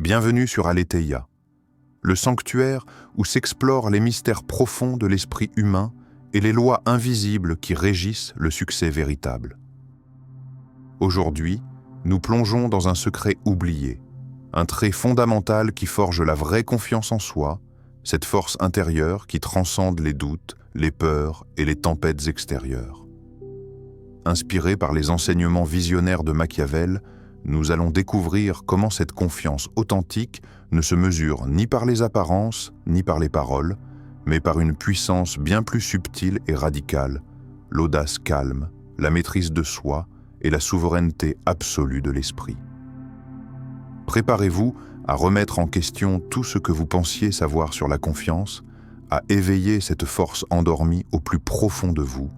Bienvenue sur Aletheia, le sanctuaire où s'explorent les mystères profonds de l'esprit humain et les lois invisibles qui régissent le succès véritable. Aujourd'hui, nous plongeons dans un secret oublié, un trait fondamental qui forge la vraie confiance en soi, cette force intérieure qui transcende les doutes, les peurs et les tempêtes extérieures. Inspirés par les enseignements visionnaires de Machiavel, nous allons découvrir comment cette confiance authentique ne se mesure ni par les apparences, ni par les paroles, mais par une puissance bien plus subtile et radicale, l'audace calme, la maîtrise de soi et la souveraineté absolue de l'esprit. Préparez-vous à remettre en question tout ce que vous pensiez savoir sur la confiance, à éveiller cette force endormie au plus profond de vous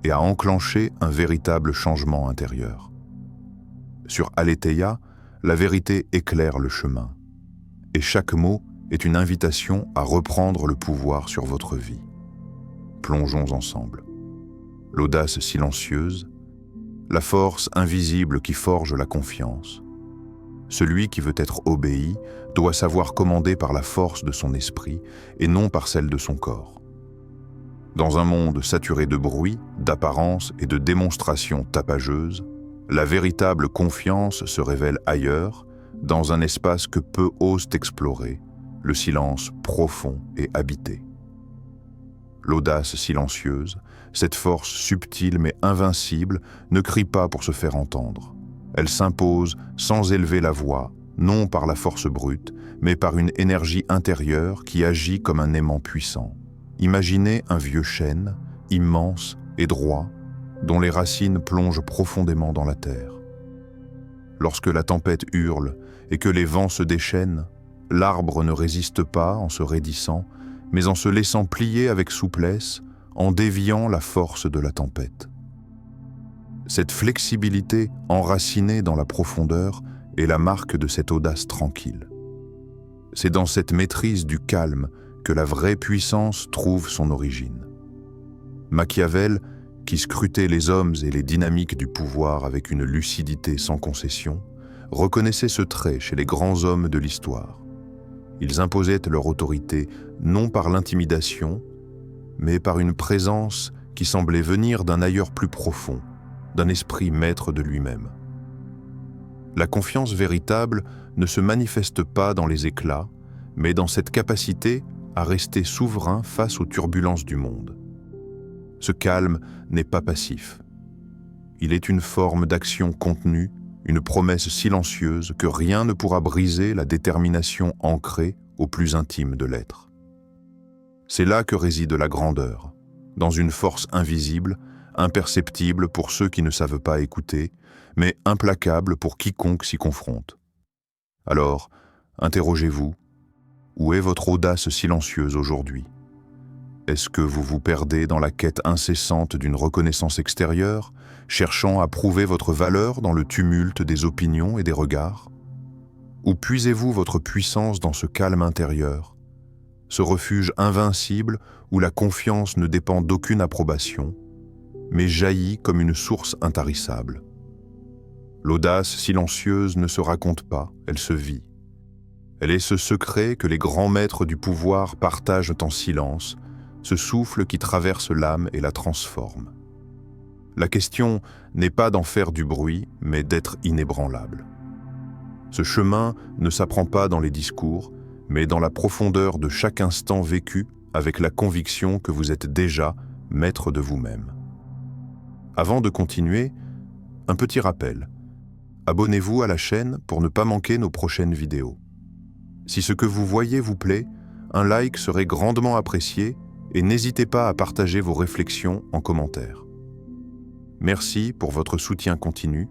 et à enclencher un véritable changement intérieur. Sur Aletheia, la vérité éclaire le chemin, et chaque mot est une invitation à reprendre le pouvoir sur votre vie. Plongeons ensemble. L'audace silencieuse, la force invisible qui forge la confiance. Celui qui veut être obéi doit savoir commander par la force de son esprit et non par celle de son corps. Dans un monde saturé de bruit, d'apparence et de démonstrations tapageuses, la véritable confiance se révèle ailleurs, dans un espace que peu osent explorer, le silence profond et habité. L'audace silencieuse, cette force subtile mais invincible, ne crie pas pour se faire entendre. Elle s'impose sans élever la voix, non par la force brute, mais par une énergie intérieure qui agit comme un aimant puissant. Imaginez un vieux chêne, immense et droit, dont les racines plongent profondément dans la terre. Lorsque la tempête hurle et que les vents se déchaînent, l'arbre ne résiste pas en se raidissant, mais en se laissant plier avec souplesse, en déviant la force de la tempête. Cette flexibilité enracinée dans la profondeur est la marque de cette audace tranquille. C'est dans cette maîtrise du calme que la vraie puissance trouve son origine. Machiavel, qui scrutait les hommes et les dynamiques du pouvoir avec une lucidité sans concession, reconnaissait ce trait chez les grands hommes de l'histoire. Ils imposaient leur autorité non par l'intimidation, mais par une présence qui semblait venir d'un ailleurs plus profond, d'un esprit maître de lui-même. La confiance véritable ne se manifeste pas dans les éclats, mais dans cette capacité à rester souverain face aux turbulences du monde. Ce calme n'est pas passif. Il est une forme d'action contenue, une promesse silencieuse que rien ne pourra briser la détermination ancrée au plus intime de l'être. C'est là que réside la grandeur, dans une force invisible, imperceptible pour ceux qui ne savent pas écouter, mais implacable pour quiconque s'y confronte. Alors, interrogez-vous, où est votre audace silencieuse aujourd'hui ? Est-ce que vous vous perdez dans la quête incessante d'une reconnaissance extérieure, cherchant à prouver votre valeur dans le tumulte des opinions et des regards ? Ou puisez-vous votre puissance dans ce calme intérieur, ce refuge invincible où la confiance ne dépend d'aucune approbation, mais jaillit comme une source intarissable ? L'audace silencieuse ne se raconte pas, elle se vit. Elle est ce secret que les grands maîtres du pouvoir partagent en silence, ce souffle qui traverse l'âme et la transforme. La question n'est pas d'en faire du bruit, mais d'être inébranlable. Ce chemin ne s'apprend pas dans les discours, mais dans la profondeur de chaque instant vécu avec la conviction que vous êtes déjà maître de vous-même. Avant de continuer, un petit rappel. Abonnez-vous à la chaîne pour ne pas manquer nos prochaines vidéos. Si ce que vous voyez vous plaît, un like serait grandement apprécié et n'hésitez pas à partager vos réflexions en commentaire. Merci pour votre soutien continu.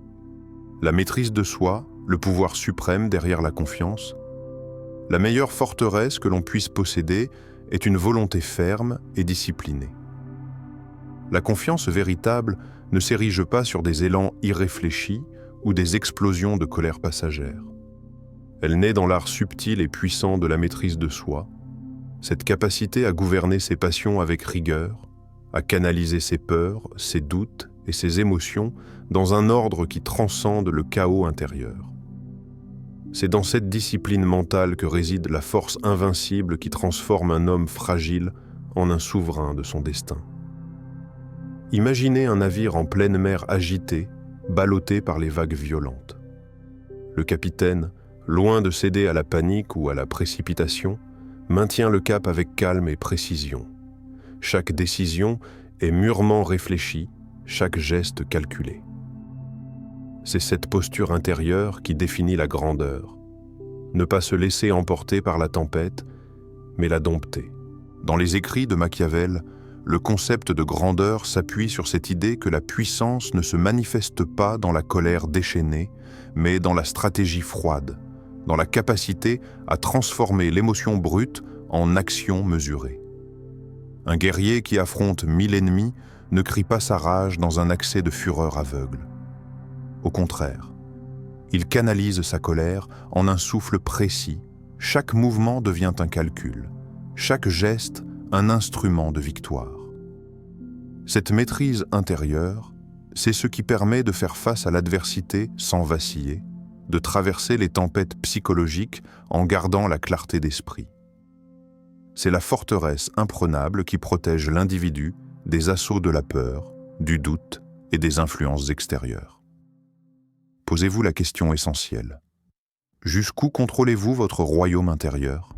La maîtrise de soi, le pouvoir suprême derrière la confiance. La meilleure forteresse que l'on puisse posséder est une volonté ferme et disciplinée. La confiance véritable ne s'érige pas sur des élans irréfléchis ou des explosions de colère passagère. Elle naît dans l'art subtil et puissant de la maîtrise de soi, cette capacité à gouverner ses passions avec rigueur, à canaliser ses peurs, ses doutes et ses émotions dans un ordre qui transcende le chaos intérieur. C'est dans cette discipline mentale que réside la force invincible qui transforme un homme fragile en un souverain de son destin. Imaginez un navire en pleine mer agité, ballotté par les vagues violentes. Le capitaine, loin de céder à la panique ou à la précipitation, maintient le cap avec calme et précision. Chaque décision est mûrement réfléchie, chaque geste calculé. C'est cette posture intérieure qui définit la grandeur. Ne pas se laisser emporter par la tempête, mais la dompter. Dans les écrits de Machiavel, le concept de grandeur s'appuie sur cette idée que la puissance ne se manifeste pas dans la colère déchaînée, mais dans la stratégie froide, dans la capacité à transformer l'émotion brute en action mesurée. Un guerrier qui affronte 1000 ennemis ne crie pas sa rage dans un accès de fureur aveugle. Au contraire, il canalise sa colère en un souffle précis. Chaque mouvement devient un calcul, chaque geste un instrument de victoire. Cette maîtrise intérieure, c'est ce qui permet de faire face à l'adversité sans vaciller, de traverser les tempêtes psychologiques en gardant la clarté d'esprit. C'est la forteresse imprenable qui protège l'individu des assauts de la peur, du doute et des influences extérieures. Posez-vous la question essentielle. Jusqu'où contrôlez-vous votre royaume intérieur?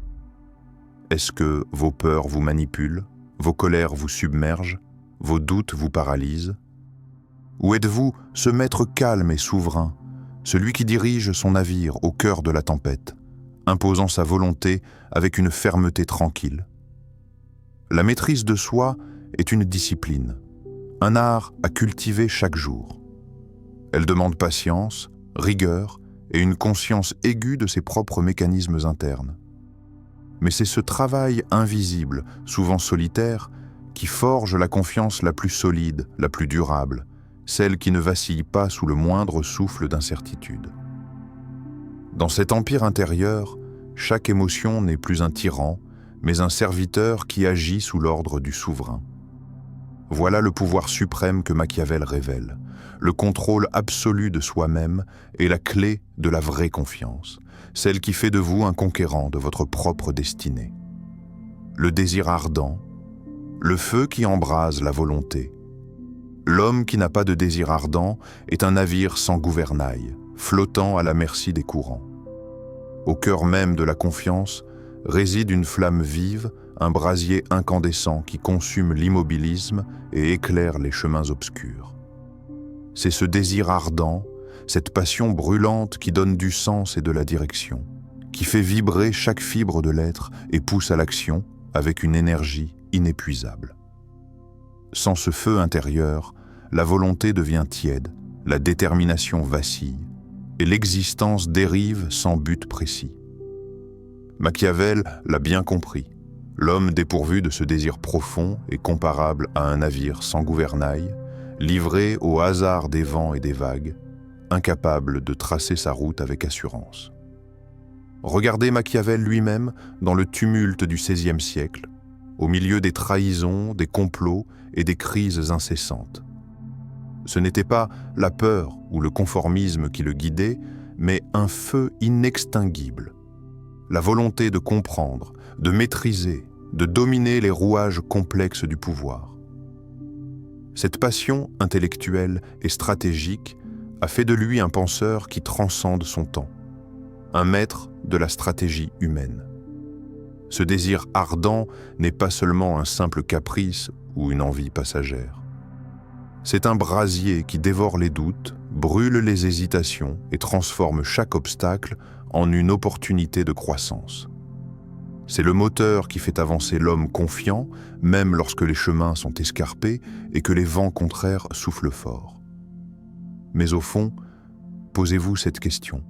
Est-ce que vos peurs vous manipulent, vos colères vous submergent, vos doutes vous paralysent? Ou êtes-vous ce maître calme et souverain, celui qui dirige son navire au cœur de la tempête, imposant sa volonté avec une fermeté tranquille? La maîtrise de soi est une discipline, un art à cultiver chaque jour. Elle demande patience, rigueur et une conscience aiguë de ses propres mécanismes internes. Mais c'est ce travail invisible, souvent solitaire, qui forge la confiance la plus solide, la plus durable, celle qui ne vacille pas sous le moindre souffle d'incertitude. Dans cet empire intérieur, chaque émotion n'est plus un tyran, mais un serviteur qui agit sous l'ordre du souverain. Voilà le pouvoir suprême que Machiavel révèle. Le contrôle absolu de soi-même est la clé de la vraie confiance, celle qui fait de vous un conquérant de votre propre destinée. Le désir ardent, le feu qui embrase la volonté. L'homme qui n'a pas de désir ardent est un navire sans gouvernail, flottant à la merci des courants. Au cœur même de la confiance réside une flamme vive, un brasier incandescent qui consume l'immobilisme et éclaire les chemins obscurs. C'est ce désir ardent, cette passion brûlante qui donne du sens et de la direction, qui fait vibrer chaque fibre de l'être et pousse à l'action avec une énergie inépuisable. Sans ce feu intérieur, la volonté devient tiède, la détermination vacille, et l'existence dérive sans but précis. Machiavel l'a bien compris. L'homme dépourvu de ce désir profond est comparable à un navire sans gouvernail, livré au hasard des vents et des vagues, incapable de tracer sa route avec assurance. Regardez Machiavel lui-même dans le tumulte du XVIe siècle, au milieu des trahisons, des complots et des crises incessantes. Ce n'était pas la peur ou le conformisme qui le guidaient, mais un feu inextinguible, la volonté de comprendre, de maîtriser, de dominer les rouages complexes du pouvoir. Cette passion intellectuelle et stratégique a fait de lui un penseur qui transcende son temps, un maître de la stratégie humaine. Ce désir ardent n'est pas seulement un simple caprice ou une envie passagère. C'est un brasier qui dévore les doutes, brûle les hésitations et transforme chaque obstacle en une opportunité de croissance. C'est le moteur qui fait avancer l'homme confiant, même lorsque les chemins sont escarpés et que les vents contraires soufflent fort. Mais au fond, posez-vous cette question.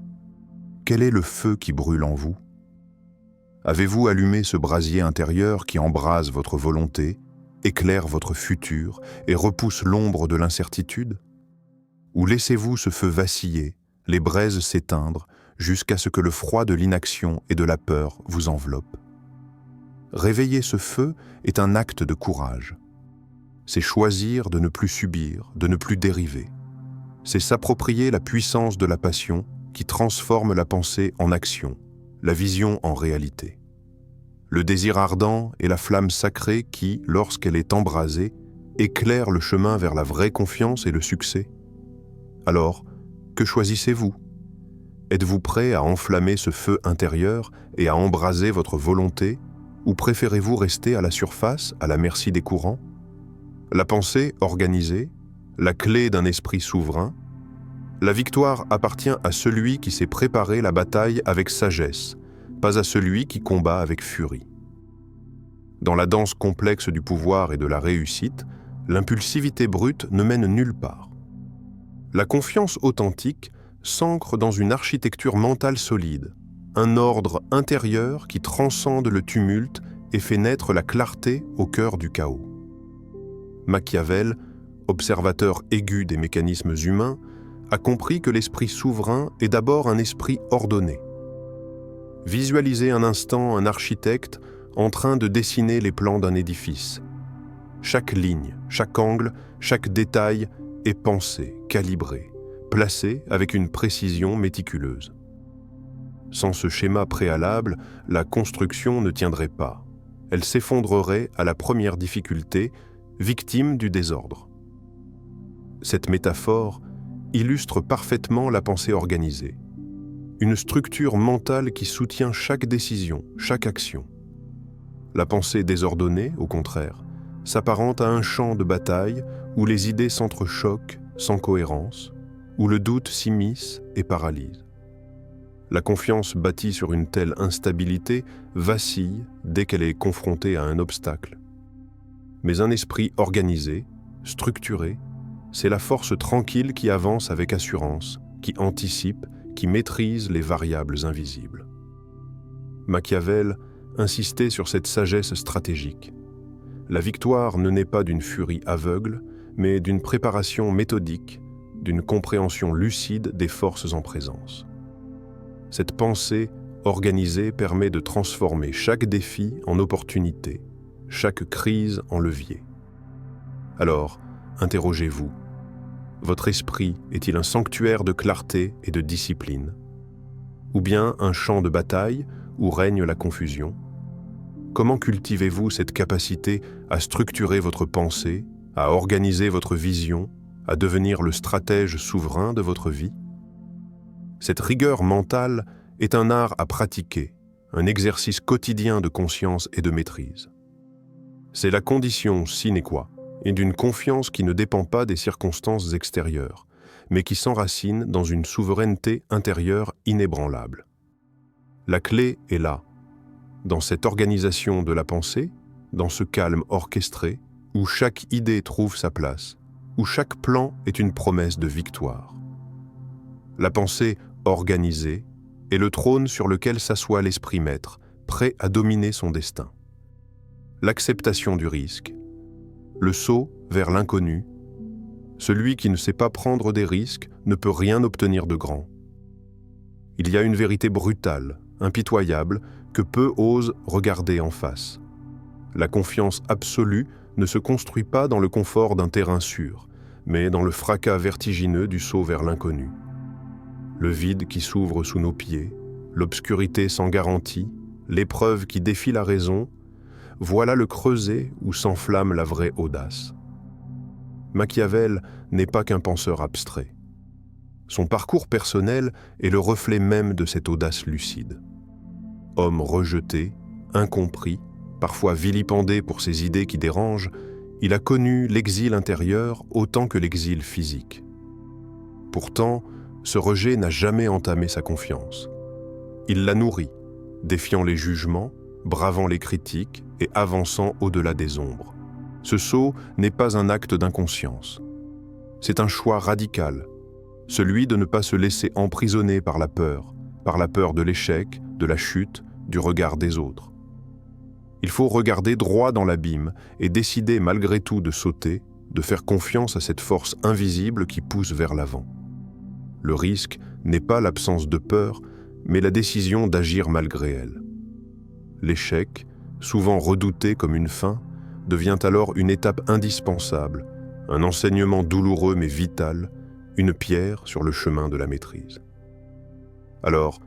Quel est le feu qui brûle en vous? Avez-vous allumé ce brasier intérieur qui embrase votre volonté, éclaire votre futur et repousse l'ombre de l'incertitude? Ou laissez-vous ce feu vaciller, les braises s'éteindre, jusqu'à ce que le froid de l'inaction et de la peur vous enveloppe? Réveiller ce feu est un acte de courage. C'est choisir de ne plus subir, de ne plus dériver. C'est s'approprier la puissance de la passion qui transforme la pensée en action, la vision en réalité. Le désir ardent est la flamme sacrée qui, lorsqu'elle est embrasée, éclaire le chemin vers la vraie confiance et le succès. Alors, que choisissez-vous ? Êtes-vous prêt à enflammer ce feu intérieur et à embraser votre volonté, ou préférez-vous rester à la surface, à la merci des courants ? La pensée organisée, la clé d'un esprit souverain, la victoire appartient à celui qui sait préparer la bataille avec sagesse, pas à celui qui combat avec furie. Dans la danse complexe du pouvoir et de la réussite, l'impulsivité brute ne mène nulle part. La confiance authentique s'ancre dans une architecture mentale solide, un ordre intérieur qui transcende le tumulte et fait naître la clarté au cœur du chaos. Machiavel, observateur aigu des mécanismes humains, a compris que l'esprit souverain est d'abord un esprit ordonné. Visualisez un instant un architecte en train de dessiner les plans d'un édifice. Chaque ligne, chaque angle, chaque détail est pensé, calibré, placé avec une précision méticuleuse. Sans ce schéma préalable, la construction ne tiendrait pas. Elle s'effondrerait à la première difficulté, victime du désordre. Cette métaphore illustre parfaitement la pensée organisée. Une structure mentale qui soutient chaque décision, chaque action. La pensée désordonnée, au contraire, s'apparente à un champ de bataille où les idées s'entrechoquent sans cohérence, où le doute s'immisce et paralyse. La confiance bâtie sur une telle instabilité vacille dès qu'elle est confrontée à un obstacle. Mais un esprit organisé, structuré, c'est la force tranquille qui avance avec assurance, qui anticipe, qui maîtrise les variables invisibles. Machiavel insistait sur cette sagesse stratégique. La victoire ne naît pas d'une furie aveugle, mais d'une préparation méthodique, d'une compréhension lucide des forces en présence. Cette pensée organisée permet de transformer chaque défi en opportunité, chaque crise en levier. Alors, interrogez-vous. Votre esprit est-il un sanctuaire de clarté et de discipline ? Ou bien un champ de bataille où règne la confusion ? Comment cultivez-vous cette capacité à structurer votre pensée, à organiser votre vision, à devenir le stratège souverain de votre vie ? Cette rigueur mentale est un art à pratiquer, un exercice quotidien de conscience et de maîtrise. C'est la condition sine qua et d'une confiance qui ne dépend pas des circonstances extérieures, mais qui s'enracine dans une souveraineté intérieure inébranlable. La clé est là, dans cette organisation de la pensée, dans ce calme orchestré, où chaque idée trouve sa place, où chaque plan est une promesse de victoire. La pensée organisée est le trône sur lequel s'assoit l'esprit maître, prêt à dominer son destin. L'acceptation du risque, le saut vers l'inconnu, celui qui ne sait pas prendre des risques ne peut rien obtenir de grand. Il y a une vérité brutale, impitoyable, que peu osent regarder en face. La confiance absolue ne se construit pas dans le confort d'un terrain sûr, mais dans le fracas vertigineux du saut vers l'inconnu. Le vide qui s'ouvre sous nos pieds, l'obscurité sans garantie, l'épreuve qui défie la raison, voilà le creuset où s'enflamme la vraie audace. Machiavel n'est pas qu'un penseur abstrait. Son parcours personnel est le reflet même de cette audace lucide. Homme rejeté, incompris, parfois vilipendé pour ses idées qui dérangent, il a connu l'exil intérieur autant que l'exil physique. Pourtant, ce rejet n'a jamais entamé sa confiance. Il l'a nourrie, défiant les jugements, bravant les critiques et avançant au-delà des ombres. Ce saut n'est pas un acte d'inconscience. C'est un choix radical, celui de ne pas se laisser emprisonner par la peur de l'échec, de la chute, du regard des autres. Il faut regarder droit dans l'abîme et décider malgré tout de sauter, de faire confiance à cette force invisible qui pousse vers l'avant. Le risque n'est pas l'absence de peur, mais la décision d'agir malgré elle. L'échec, souvent redouté comme une fin, devient alors une étape indispensable, un enseignement douloureux mais vital, une pierre sur le chemin de la maîtrise. Alors,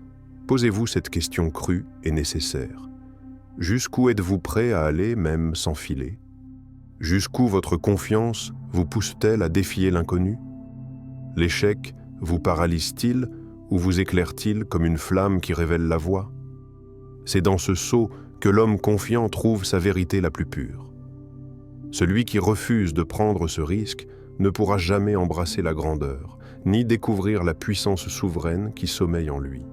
posez-vous cette question crue et nécessaire. Jusqu'où êtes-vous prêt à aller, même sans filer? Jusqu'où votre confiance vous pousse-t-elle à défier l'inconnu? L'échec vous paralyse-t-il ou vous éclaire-t-il comme une flamme qui révèle la voie? C'est dans ce saut que l'homme confiant trouve sa vérité la plus pure. Celui qui refuse de prendre ce risque ne pourra jamais embrasser la grandeur, ni découvrir la puissance souveraine qui sommeille en lui.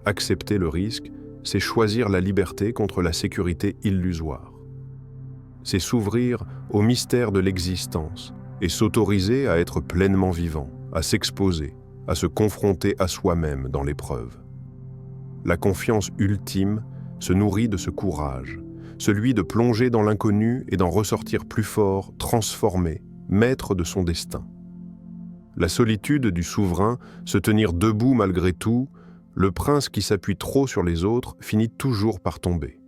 Accepter le risque, c'est choisir la liberté contre la sécurité illusoire. C'est s'ouvrir au mystère de l'existence et s'autoriser à être pleinement vivant, à s'exposer, à se confronter à soi-même dans l'épreuve. La confiance ultime se nourrit de ce courage, celui de plonger dans l'inconnu et d'en ressortir plus fort, transformé, maître de son destin. La solitude du souverain, se tenir debout malgré tout, le prince qui s'appuie trop sur les autres finit toujours par tomber.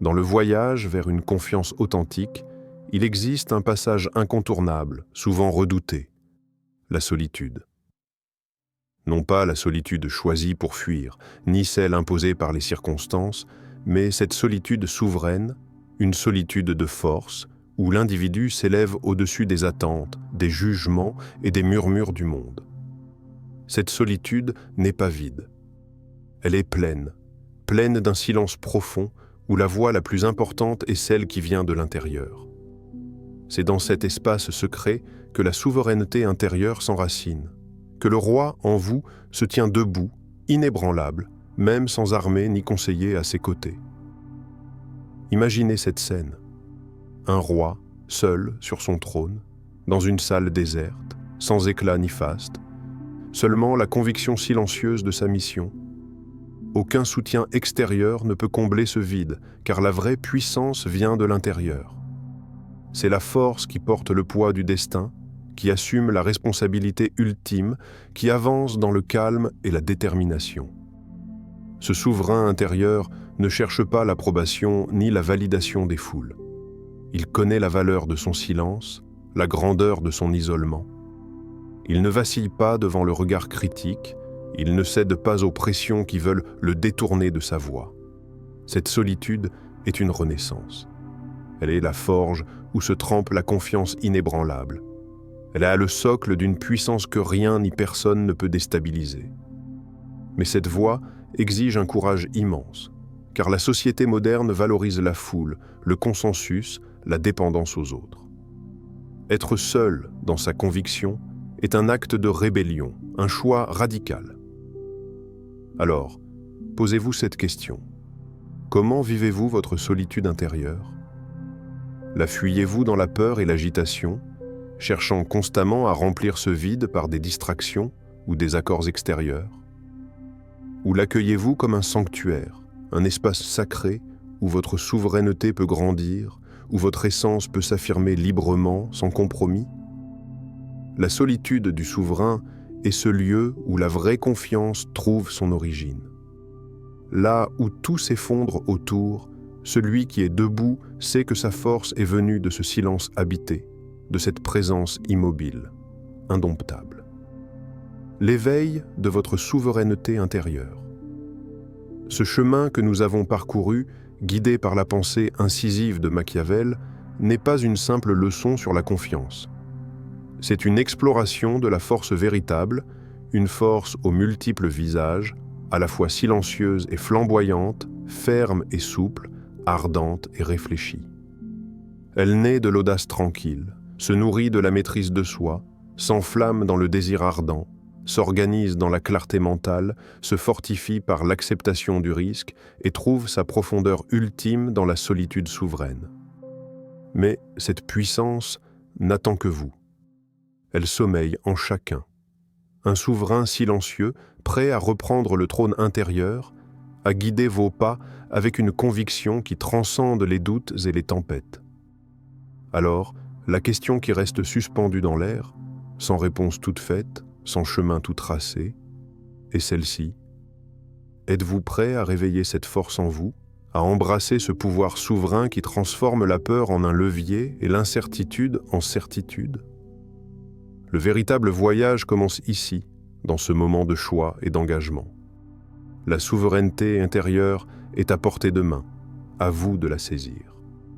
Dans le voyage vers une confiance authentique, il existe un passage incontournable, souvent redouté, la solitude. Non pas la solitude choisie pour fuir, ni celle imposée par les circonstances, mais cette solitude souveraine, une solitude de force, où l'individu s'élève au-dessus des attentes, des jugements et des murmures du monde. Cette solitude n'est pas vide. Elle est pleine, pleine d'un silence profond où la voix la plus importante est celle qui vient de l'intérieur. C'est dans cet espace secret que la souveraineté intérieure s'enracine, que le roi en vous se tient debout, inébranlable, même sans armée ni conseiller à ses côtés. Imaginez cette scène. Un roi, seul sur son trône, dans une salle déserte, sans éclat ni faste, seulement la conviction silencieuse de sa mission. Aucun soutien extérieur ne peut combler ce vide, car la vraie puissance vient de l'intérieur. C'est la force qui porte le poids du destin, qui assume la responsabilité ultime, qui avance dans le calme et la détermination. Ce souverain intérieur ne cherche pas l'approbation ni la validation des foules. Il connaît la valeur de son silence, la grandeur de son isolement. Il ne vacille pas devant le regard critique, il ne cède pas aux pressions qui veulent le détourner de sa voie. Cette solitude est une renaissance. Elle est la forge où se trempe la confiance inébranlable. Elle a le socle d'une puissance que rien ni personne ne peut déstabiliser. Mais cette voie exige un courage immense, car la société moderne valorise la foule, le consensus, la dépendance aux autres. Être seul dans sa conviction est un acte de rébellion, un choix radical. Alors, posez-vous cette question. Comment vivez-vous votre solitude intérieure? La fuyez-vous dans la peur et l'agitation, cherchant constamment à remplir ce vide par des distractions ou des accords extérieurs? Ou l'accueillez-vous comme un sanctuaire, un espace sacré où votre souveraineté peut grandir, où votre essence peut s'affirmer librement, sans compromis? La solitude du souverain est ce lieu où la vraie confiance trouve son origine. Là où tout s'effondre autour, celui qui est debout sait que sa force est venue de ce silence habité, de cette présence immobile, indomptable. L'éveil de votre souveraineté intérieure. Ce chemin que nous avons parcouru, guidé par la pensée incisive de Machiavel, n'est pas une simple leçon sur la confiance. C'est une exploration de la force véritable, une force aux multiples visages, à la fois silencieuse et flamboyante, ferme et souple, ardente et réfléchie. Elle naît de l'audace tranquille, se nourrit de la maîtrise de soi, s'enflamme dans le désir ardent, s'organise dans la clarté mentale, se fortifie par l'acceptation du risque et trouve sa profondeur ultime dans la solitude souveraine. Mais cette puissance n'attend que vous. Elle sommeille en chacun. Un souverain silencieux, prêt à reprendre le trône intérieur, à guider vos pas avec une conviction qui transcende les doutes et les tempêtes. Alors, la question qui reste suspendue dans l'air, sans réponse toute faite, sans chemin tout tracé, est celle-ci. Êtes-vous prêt à réveiller cette force en vous, à embrasser ce pouvoir souverain qui transforme la peur en un levier et l'incertitude en certitude? Le véritable voyage commence ici, dans ce moment de choix et d'engagement. La souveraineté intérieure est à portée de main, à vous de la saisir.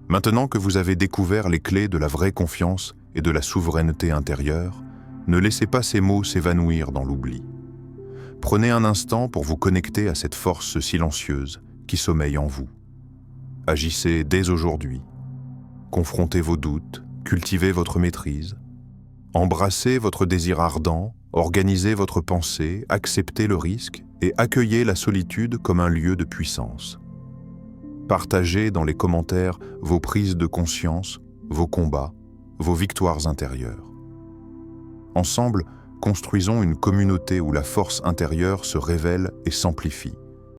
Maintenant que vous avez découvert les clés de la vraie confiance et de la souveraineté intérieure, ne laissez pas ces mots s'évanouir dans l'oubli. Prenez un instant pour vous connecter à cette force silencieuse qui sommeille en vous. Agissez dès aujourd'hui. Confrontez vos doutes, cultivez votre maîtrise. Embrassez votre désir ardent, organisez votre pensée, acceptez le risque et accueillez la solitude comme un lieu de puissance. Partagez dans les commentaires vos prises de conscience, vos combats, vos victoires intérieures. Ensemble, construisons une communauté où la force intérieure se révèle et s'amplifie.